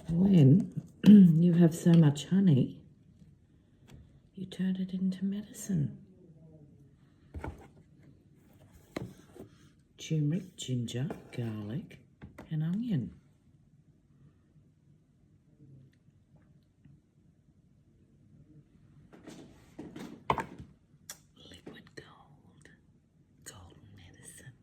When you have so much honey, you turn it into medicine. Turmeric, ginger, garlic, and onion. Liquid gold, golden medicine.